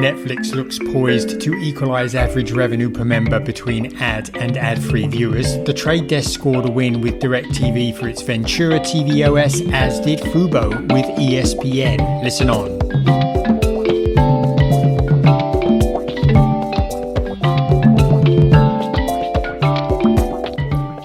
Netflix looks poised to equalize average revenue per member between ad and ad-free viewers. The trade desk scored a win with DirecTV for its Ventura TV OS, as did Fubo with ESPN. Listen on.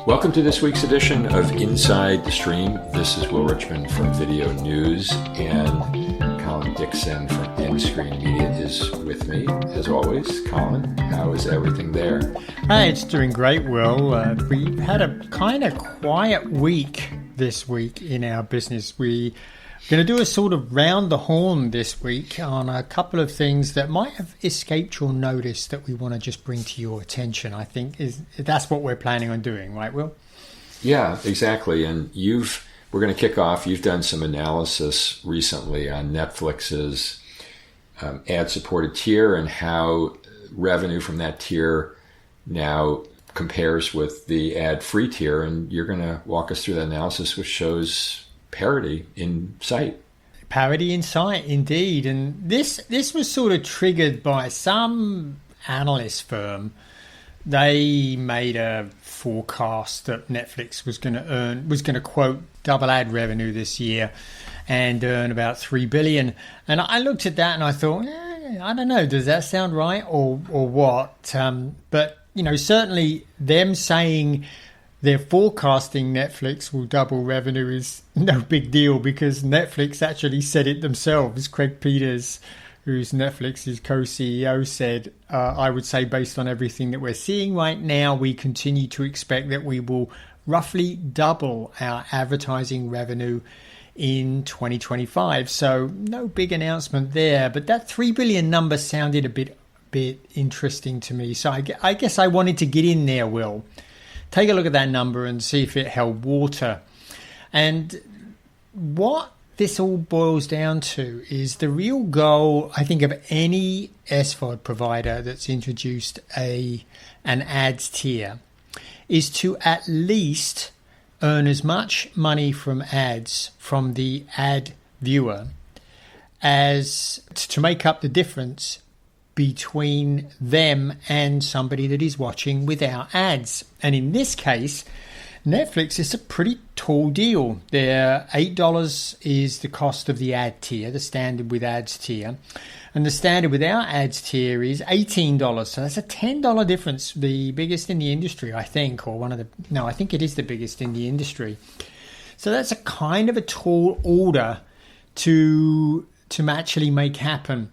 Welcome to this week's edition of Inside the Stream. This is Will Richmond from Video News, and Colin Dixon from N-Screen Media is with me, as always. Colin, how is everything there? Hey, it's doing great, Will. We had a kind of quiet week this week in our business. We're going to do a sort of round the horn this week on a couple of things that might have escaped your notice that we want to just bring to your attention. I think that's what we're planning on doing, right, Will? Yeah, exactly. And we're going to kick off. You've done some analysis recently on Netflix's ad-supported tier and how revenue from that tier now compares with the ad-free tier. And you're going to walk us through that analysis, which shows parity in sight. Parity in sight, indeed. And this was sort of triggered by some analyst firm. They made a forecast that Netflix was going to quote double ad revenue this year and earn about $3 billion. And I looked at that and I thought, I don't know, does that sound right or what? But certainly them saying they're forecasting Netflix will double revenue is no big deal, because Netflix actually said it themselves. Craig Peters, who's Netflix's co-CEO, said, I would say based on everything that we're seeing right now, we continue to expect that we will roughly double our advertising revenue in 2025. So no big announcement there. But that $3 billion number sounded a bit interesting to me. So I guess I wanted to get in there, Will. Take a look at that number and see if it held water. And what this all boils down to is the real goal, I think, of any SVOD provider that's introduced an ads tier is to at least earn as much money from ads from the ad viewer as to make up the difference between them and somebody that is watching without ads. And in this case, Netflix is a pretty tall deal. Their $8 is the cost of the ad tier, the standard with ads tier. And the standard without ads tier is $18. So that's a $10 difference, the biggest in the industry, I think, I think it is the biggest in the industry. So that's a kind of a tall order to actually make happen.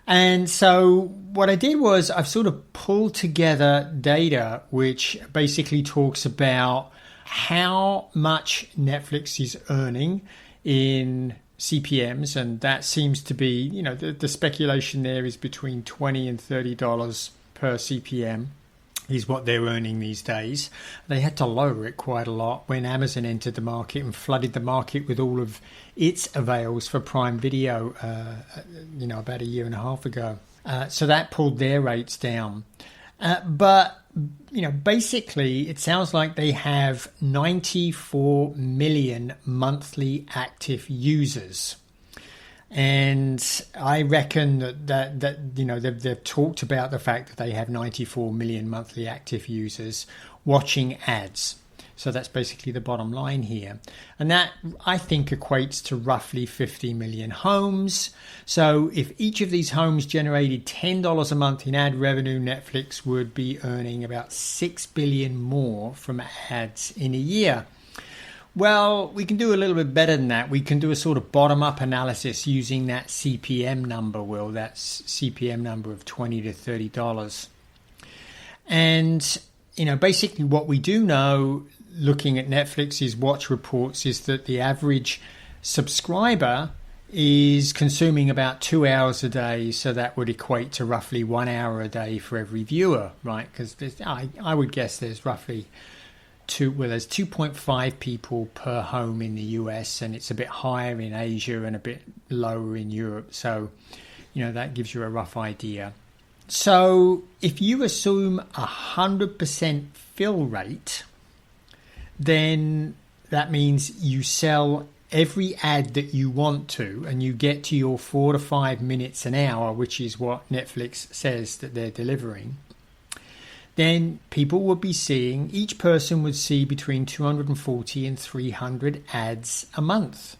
And so what I did was I've sort of pulled together data which basically talks about how much Netflix is earning in CPMs, and that seems to be, the speculation there is between $20 and $30 per CPM is what they're earning these days. They had to lower it quite a lot when Amazon entered the market and flooded the market with all of its avails for Prime Video, about a year and a half ago. So that pulled their rates down. But basically it sounds like they have 94 million monthly active users. And I reckon that they've talked about the fact that they have 94 million monthly active users watching ads. So that's basically the bottom line here. And that, I think, equates to roughly 50 million homes. So if each of these homes generated $10 a month in ad revenue, Netflix would be earning about $6 billion more from ads in a year. Well, we can do a little bit better than that. We can do a sort of bottom-up analysis using that CPM number, Will, that CPM number of $20 to $30. And, basically what we do know, looking at Netflix's watch reports, is that the average subscriber is consuming about 2 hours a day. So that would equate to roughly 1 hour a day for every viewer, right? Because I would guess there's roughly there's 2.5 people per home in the US, and it's a bit higher in Asia and a bit lower in Europe. So, that gives you a rough idea. So if you assume 100% fill rate, then that means you sell every ad that you want to, and you get to your 4 to 5 minutes an hour, which is what Netflix says that they're delivering, then people would be seeing, each person would see between 240 and 300 ads a month.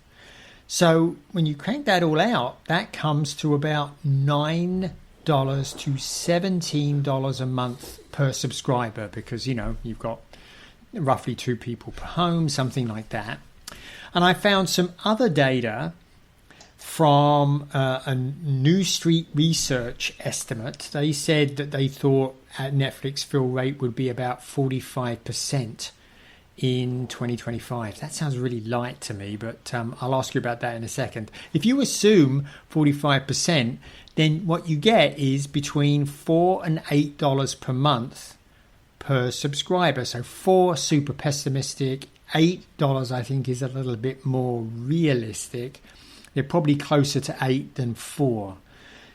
So when you crank that all out, that comes to about $9 to $17 a month per subscriber, because, you've got roughly 2 people per home, something like that. And I found some other data from a New Street Research estimate. They said that they thought Netflix fill rate would be about 45% in 2025. That sounds really light to me, but I'll ask you about that in a second. If you assume 45%, then what you get is between $4 and $8 per month per subscriber. So 4, super pessimistic. $8, I think, is a little bit more realistic. They're probably closer to 8 than 4.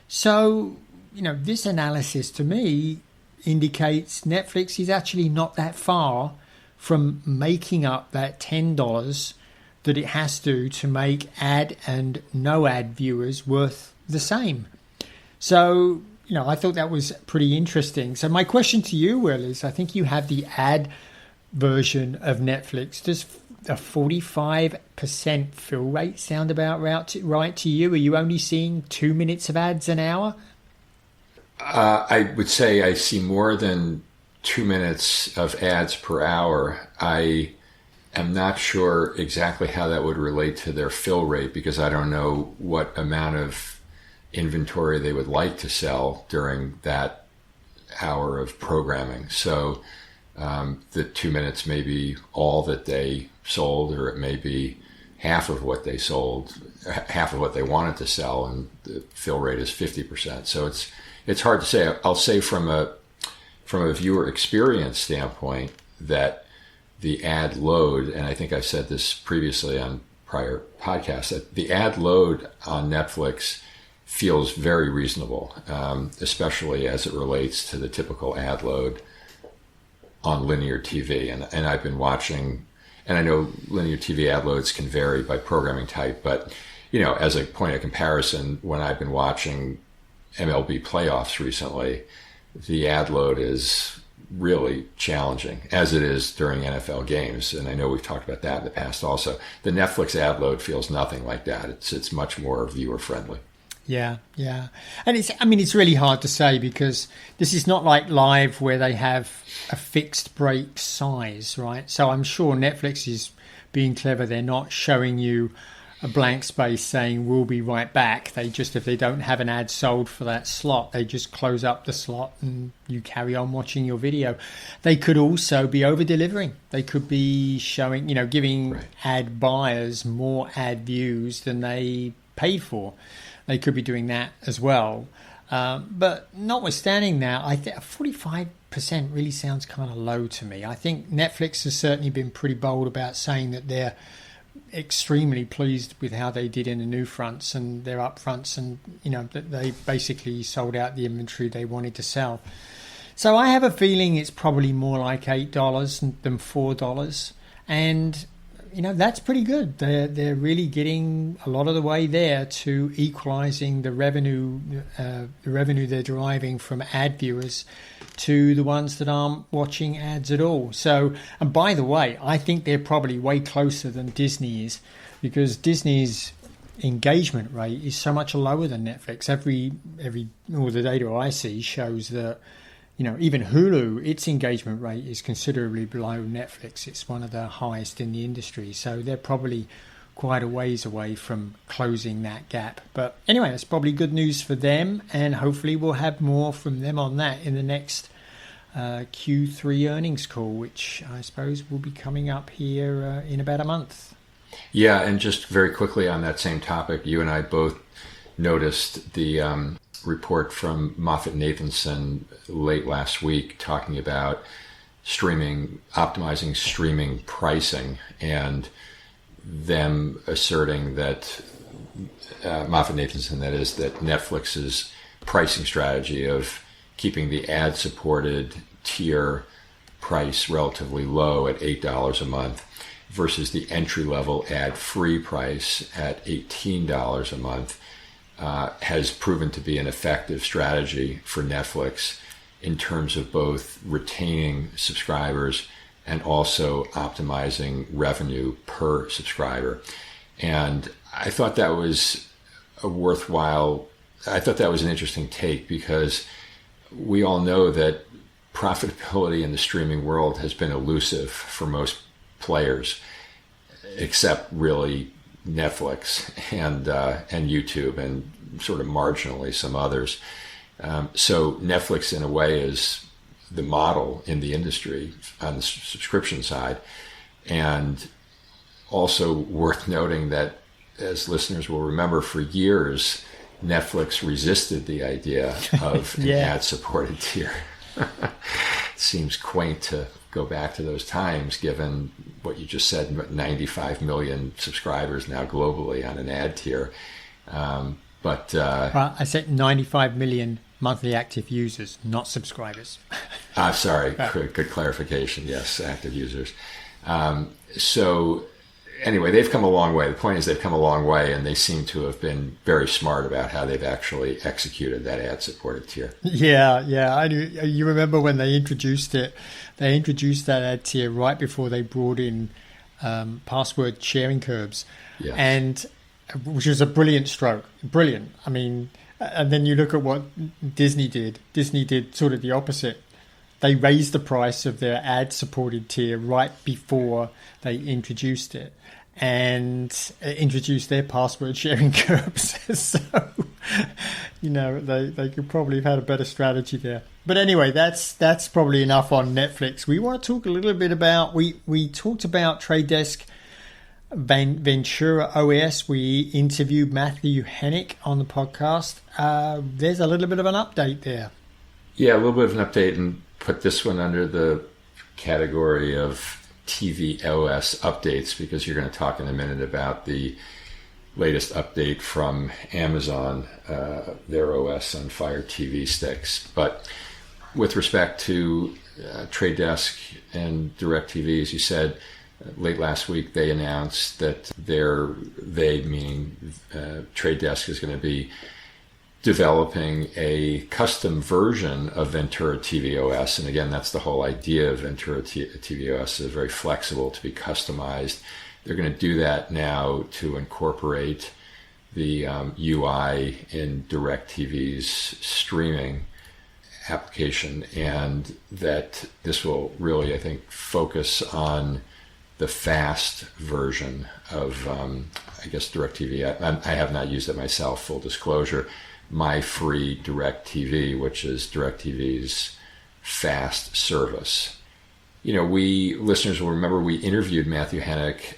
So, this analysis to me indicates Netflix is actually not that far from making up that $10 that it has to make ad and no ad viewers worth the same. So, I thought that was pretty interesting. So my question to you, Will, is I think you have the ad version of Netflix. Does a 45% fill rate sound about right to you? Are you only seeing 2 minutes of ads an hour? I would say I see more than 2 minutes of ads per hour. I am not sure exactly how that would relate to their fill rate, because I don't know what amount of inventory they would like to sell during that hour of programming. So the 2 minutes may be all that they sold, or it may be half of what they sold, half of what they wanted to sell, and the fill rate is 50%. So it's hard to say. I'll say from a viewer experience standpoint that the ad load, and I think I said this previously on prior podcasts, that the ad load on Netflix feels very reasonable, especially as it relates to the typical ad load on linear TV. And I've been watching, and I know linear TV ad loads can vary by programming type, but, as a point of comparison, when I've been watching MLB playoffs recently, the ad load is really challenging, as it is during NFL games. And I know we've talked about that in the past also. The Netflix ad load feels nothing like that. It's much more viewer friendly. Yeah. And it's really hard to say, because this is not like live where they have a fixed break size, right? So I'm sure Netflix is being clever. They're not showing you a blank space saying we'll be right back. They just, if they don't have an ad sold for that slot, they just close up the slot and you carry on watching your video. They could also be over delivering. They could be showing, giving ad buyers more ad views than they paid for. They could be doing that as well. But notwithstanding that, I think 45% really sounds kind of low to me. I think Netflix has certainly been pretty bold about saying that they're extremely pleased with how they did in the new fronts and their upfronts, and that they basically sold out the inventory they wanted to sell. So I have a feeling it's probably more like $8 than $4, and that's pretty good. They're really getting a lot of the way there to equalizing the revenue they're deriving from ad viewers to the ones that aren't watching ads at all. So, and by the way, I think they're probably way closer than Disney is, because Disney's engagement rate is so much lower than Netflix. All the data I see shows that even Hulu, its engagement rate is considerably below Netflix. It's one of the highest in the industry. So they're probably quite a ways away from closing that gap. But anyway, it's probably good news for them. And hopefully we'll have more from them on that in the next Q3 earnings call, which I suppose will be coming up here in about a month. Yeah, and just very quickly on that same topic, you and I both noticed the report from MoffettNathanson late last week talking about optimizing streaming pricing, and them asserting that MoffettNathanson, that is, that Netflix's pricing strategy of keeping the ad-supported tier price relatively low at $8 a month versus the entry-level ad-free price at $18 a month has proven to be an effective strategy for Netflix in terms of both retaining subscribers and also optimizing revenue per subscriber. And I thought that was I thought that was an interesting take, because we all know that profitability in the streaming world has been elusive for most players, except really Netflix and YouTube and sort of marginally some others. So Netflix, in a way, is the model in the industry on the subscription side. And also worth noting that, as listeners will remember, for years, Netflix resisted the idea of an ad-supported tier. It seems quaint to go back to those times, given what you just said, 95 million subscribers now globally on an ad tier. I said 95 million monthly active users, not subscribers. Sorry, good clarification. Yes, active users. So anyway, they've come a long way. The point is they've come a long way, and they seem to have been very smart about how they've actually executed that ad-supported tier. Yeah. You remember when they introduced it? They introduced that ad tier right before they brought in password sharing curbs, yes. And which was a brilliant stroke. Brilliant. I mean, and then you look at what Disney did. Disney did sort of the opposite. They raised the price of their ad-supported tier right before they introduced it, and introduced their password sharing curbs. So, they could probably have had a better strategy there. But anyway, that's probably enough on Netflix. We want to talk a little bit about, we talked about Trade Desk Ventura OS. We interviewed Matthew Hennick on the podcast. There's a little bit of an update there. Yeah, a little bit of an update, and put this one under the category of TV OS updates, because you're going to talk in a minute about the latest update from Amazon, their OS on Fire TV sticks. But with respect to Trade Desk and DirecTV, as you said, late last week they announced that meaning Trade Desk, is going to be developing a custom version of Ventura TV OS. And again, that's the whole idea of Ventura TV OS, is very flexible to be customized. They're going to do that now to incorporate the UI in DirecTV's streaming application, and that this will really, I think, focus on the fast version of, DirecTV. I have not used it myself, full disclosure. My free DirecTV, which is DirecTV's fast service. Listeners will remember we interviewed Matthew Hennick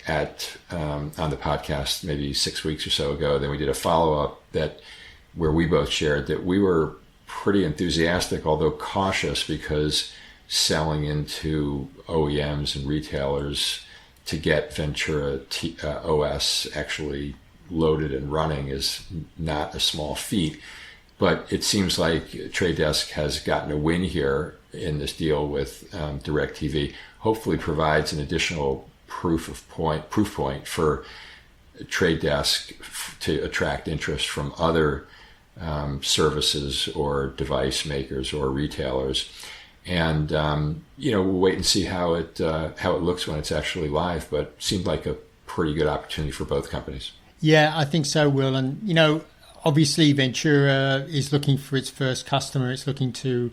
on the podcast maybe 6 weeks or so ago. Then we did a follow-up where we both shared that we were pretty enthusiastic, although cautious, because selling into OEMs and retailers to get Ventura OS actually loaded and running is not a small feat. But it seems like Trade Desk has gotten a win here in this deal with DirecTV. Hopefully provides an additional proof point for Trade Desk to attract interest from other services or device makers or retailers. And we'll wait and see how it looks when it's actually live. But it seemed like a pretty good opportunity for both companies. Yeah, I think so, Will. And obviously Ventura is looking for its first customer. It's looking to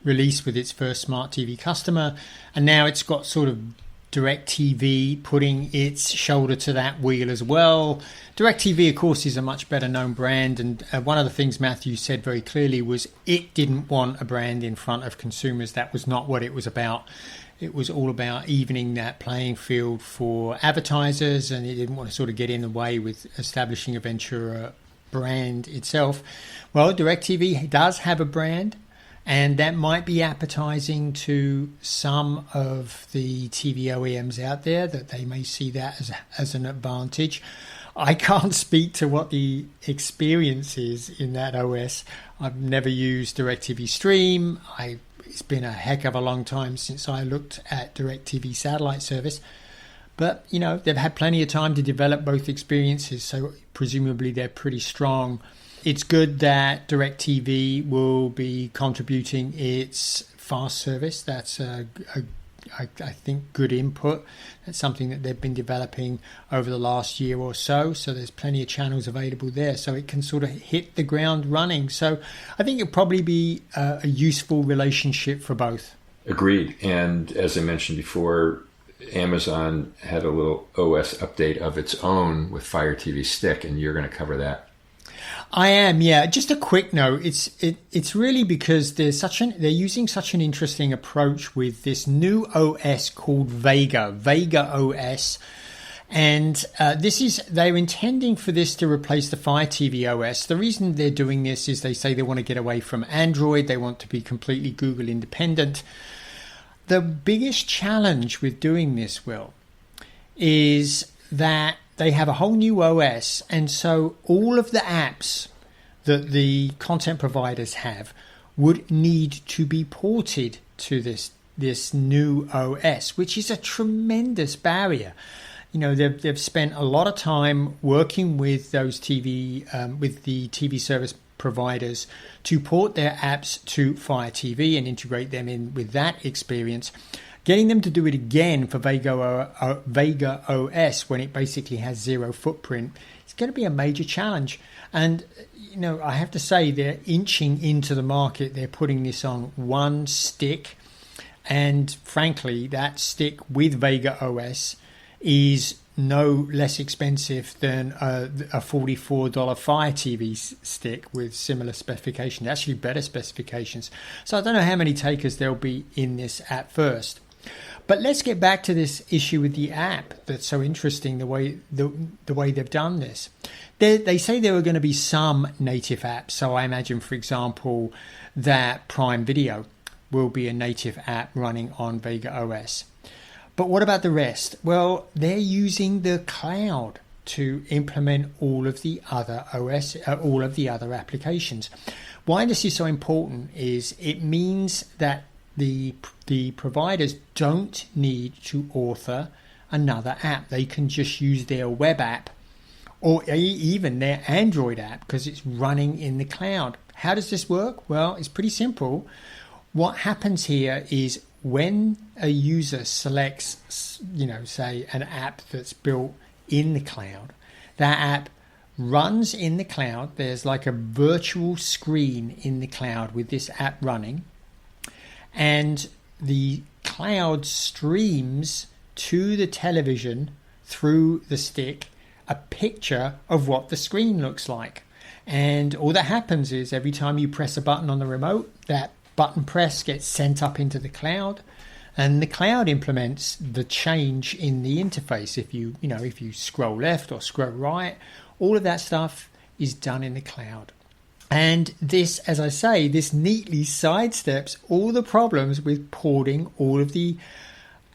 release with its first smart TV customer, and now it's got sort of DirecTV putting its shoulder to that wheel as well. DirecTV, of course, is a much better known brand, and one of the things Matthew said very clearly was it didn't want a brand in front of consumers. That was not what it was about. It was all about evening that playing field for advertisers, and it didn't want to sort of get in the way with establishing a Ventura brand itself. Well, DirecTV does have a brand, and that might be appetizing to some of the TV OEMs out there, that they may see that as an advantage. I can't speak to what the experience is in that OS. I've never used DirecTV Stream. It's been a heck of a long time since I looked at DirecTV satellite service. But, they've had plenty of time to develop both experiences, so presumably they're pretty strong. It's good that DirecTV will be contributing its fast service. That's I think good input. That's something that they've been developing over the last year or so. So there's plenty of channels available there, so it can sort of hit the ground running. So I think it'll probably be a useful relationship for both. Agreed. And as I mentioned before, Amazon had a little OS update of its own with Fire TV Stick, and you're going to cover that. I am, yeah. Just a quick note. It's really because they're using such an interesting approach with this new OS called Vega OS, and they're intending for this to replace the Fire TV OS. The reason they're doing this is they say they want to get away from Android. They want to be completely Google independent. The biggest challenge with doing this, Will, is that they have a whole new OS, and so all of the apps that the content providers have would need to be ported to this new OS, which is a tremendous barrier. They've spent a lot of time working with those with the TV service providers to port their apps to Fire TV and integrate them in with that experience. Getting them to do it again for Vega OS when it basically has zero footprint, it's going to be a major challenge. And, I have to say they're inching into the market. They're putting this on one stick. And frankly, that stick with Vega OS is no less expensive than a $44 Fire TV stick with similar specifications, actually better specifications. So I don't know how many takers there'll be in this at first. But let's get back to this issue with the app that's so interesting, the way they've done this. They say there are going to be some native apps. So I imagine, for example, that Prime Video will be a native app running on Vega OS. But what about the rest? Well, they're using the cloud to implement all of the other applications. Why this is so important is it means that the providers don't need to author another app. They can just use their web app or even their Android app because it's running in the cloud. How does this work? Well, it's pretty simple. What happens here is when a user selects, say an app that's built in the cloud, that app runs in the cloud. There's like a virtual screen in the cloud with this app running, and the cloud streams to the television through the stick a picture of what the screen looks like. And all that happens is every time you press a button on the remote, that button press gets sent up into the cloud, and the cloud implements the change in the interface. If you scroll left or scroll right, all of that stuff is done in the cloud. And this, as I say, this neatly sidesteps all the problems with porting all of the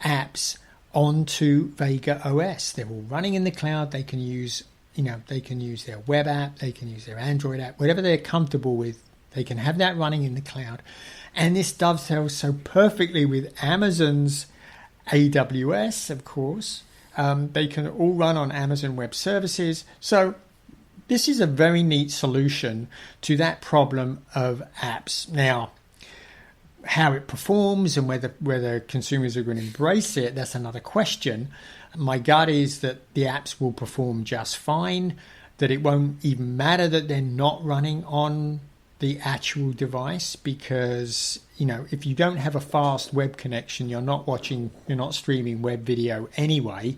apps onto Vega OS. They're all running in the cloud. They can use, they can use their web app, they can use their Android app, whatever they're comfortable with. They can have that running in the cloud. And this dovetails so perfectly with Amazon's AWS, of course. They can all run on Amazon Web Services. So this is a very neat solution to that problem of apps. Now, how it performs and whether consumers are going to embrace it, that's another question. My gut is that the apps will perform just fine, that it won't even matter that they're not running on the actual device, because if you don't have a fast web connection, you're not streaming web video anyway,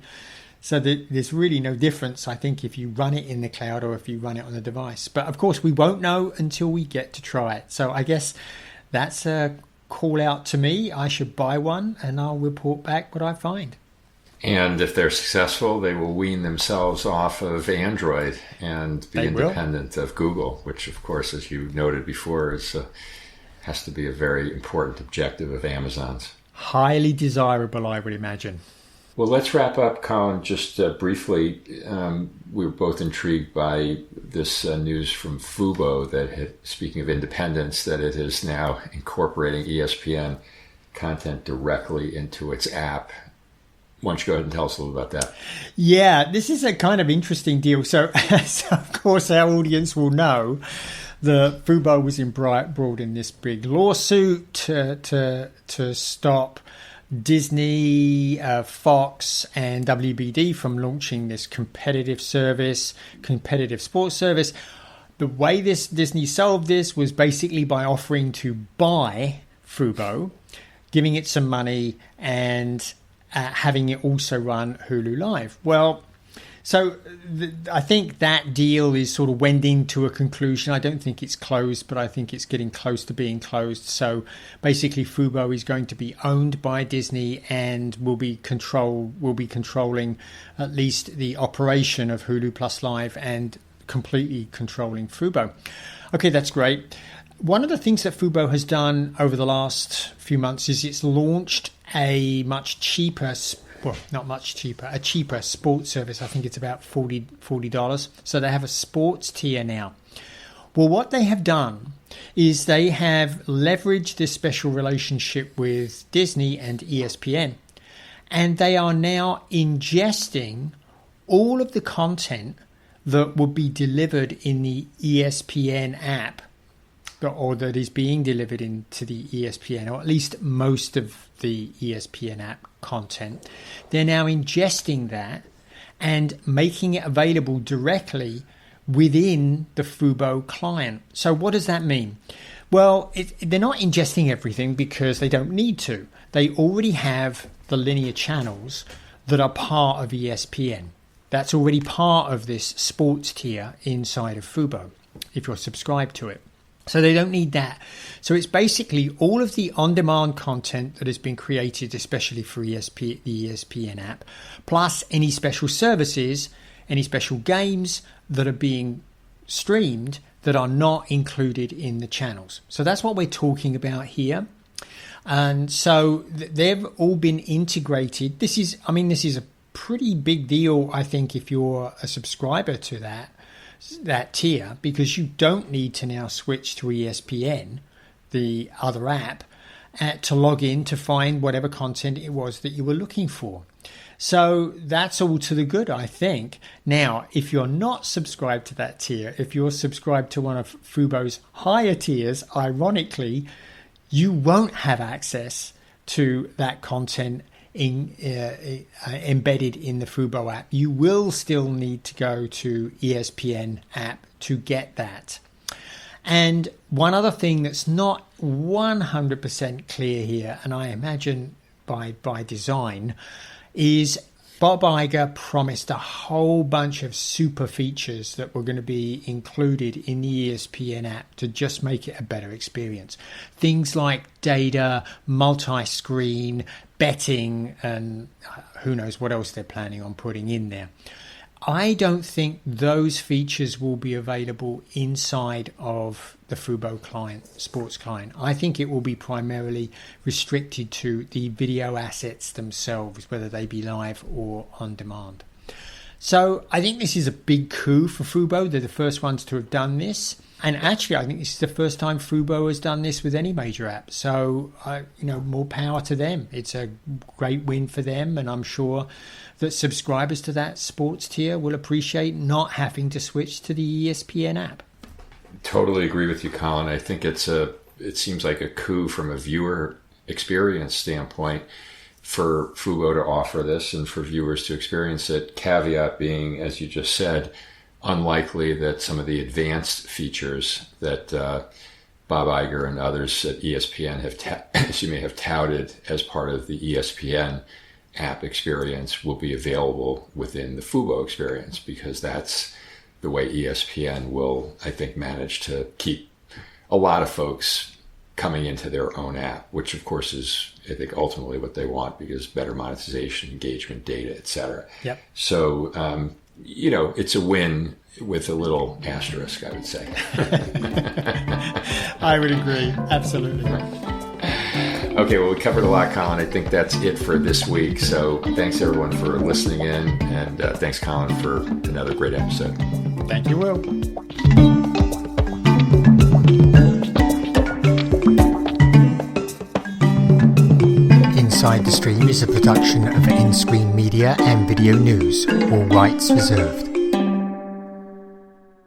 so there's really no difference, I think, if you run it in the cloud or if you run it on the device. But of course we won't know until we get to try it. So I guess that's a call out to me. I should buy one and I'll report back what I find. And if they're successful, they will wean themselves off of Android and be independent of Google, which, of course, as you noted before, has to be a very important objective of Amazon's. Highly desirable, I would imagine. Well, let's wrap up, Colin, just briefly. We were both intrigued by this news from Fubo that, speaking of independence, that it is now incorporating ESPN content directly into its app. why don't you go ahead and tell us a little about that? Yeah, this is a kind of interesting deal. So, of course, our audience will know that Fubo was embroiled in this big lawsuit to stop Disney, Fox, and WBD from launching this competitive sports service. The way Disney solved this was basically by offering to buy Fubo, giving it some money, and having it also run Hulu Live. Well, so I think that deal is sort of wending to a conclusion. I don't think it's closed, but I think it's getting close to being closed. So basically, Fubo is going to be owned by Disney and will be controlling at least the operation of Hulu Plus Live and completely controlling Fubo. Okay, that's great. One of the things that Fubo has done over the last few months is it's launched a much cheaper, well, not much cheaper, a cheaper sports service. I think it's about $40. So they have a sports tier now. Well, what they have done is they have leveraged this special relationship with Disney and ESPN, and they are now ingesting all of the content that would be delivered in the ESPN app, or that is being delivered into the ESPN, or at least most of the ESPN app content. They're now ingesting that and making it available directly within the Fubo client. So what does that mean? Well, they're not ingesting everything because they don't need to. They already have the linear channels that are part of ESPN. That's already part of this sports tier inside of Fubo, if you're subscribed to it. So they don't need that. So it's basically all of the on-demand content that has been created, especially for the ESPN app, plus any special services, any special games that are being streamed that are not included in the channels. So that's what we're talking about here. And so they've all been integrated. This is a pretty big deal, I think, if you're a subscriber to that tier, because you don't need to now switch to ESPN, the other app, to log in to find whatever content it was that you were looking for. So that's all to the good, I think. Now, if you're not subscribed to that tier, if you're subscribed to one of Fubo's higher tiers, ironically, you won't have access to that content embedded in the Fubo app. You will still need to go to ESPN app to get that. And one other thing that's not 100% clear here, and I imagine by design, is Bob Iger promised a whole bunch of super features that were going to be included in the ESPN app to just make it a better experience. Things like data, multi-screen, betting, and who knows what else they're planning on putting in there. I don't think those features will be available inside of the Fubo client, sports client. I think it will be primarily restricted to the video assets themselves, whether they be live or on demand. So I think this is a big coup for Fubo. They're the first ones to have done this. And actually, I think this is the first time Fubo has done this with any major app. So, more power to them. It's a great win for them. And I'm sure that subscribers to that sports tier will appreciate not having to switch to the ESPN app. Totally agree with you, Colin. I think it seems like a coup from a viewer experience standpoint for Fubo to offer this and for viewers to experience it. Caveat being, as you just said, unlikely that some of the advanced features that Bob Iger and others at ESPN have touted as part of the ESPN app experience will be available within the Fubo experience, because that's the way ESPN will, I think, manage to keep a lot of folks coming into their own app, which of course is, I think, ultimately what they want, because better monetization, engagement, data, etc. Yep. So, it's a win with a little asterisk, I would say. I would agree. Absolutely. Okay, well, we covered a lot, Colin. I think that's it for this week. So thanks, everyone, for listening in. And thanks, Colin, for another great episode. Thank you, Will. Inside the Stream is a production of In-Screen Media and Video News, all rights reserved.